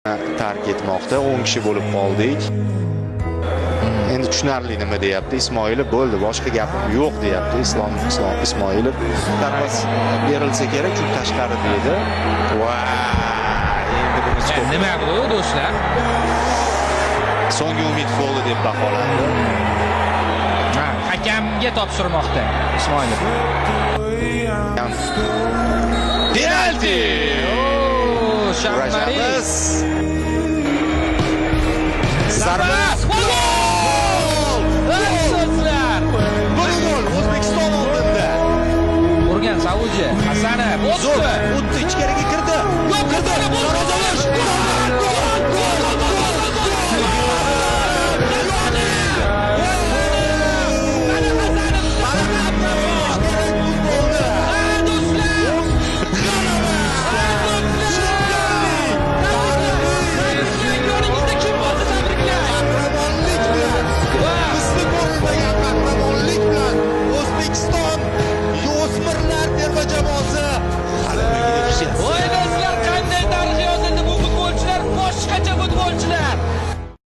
tark etmoqda. 10 kishi bo'lib qoldik. Endi tushunarli nima deyapti Ismoilov, bo'ldi, boshqa gapim yo'q deyapti Islom Ismoilov. Tarpas berilsa kerak, chunki tashqari deydi. Va endi buni Nima bu do'stlar? so'nggi umid goli deb baholandi. Hakamga topshirmoqda Ismoilov. Penalti! Shamariz. Zarba!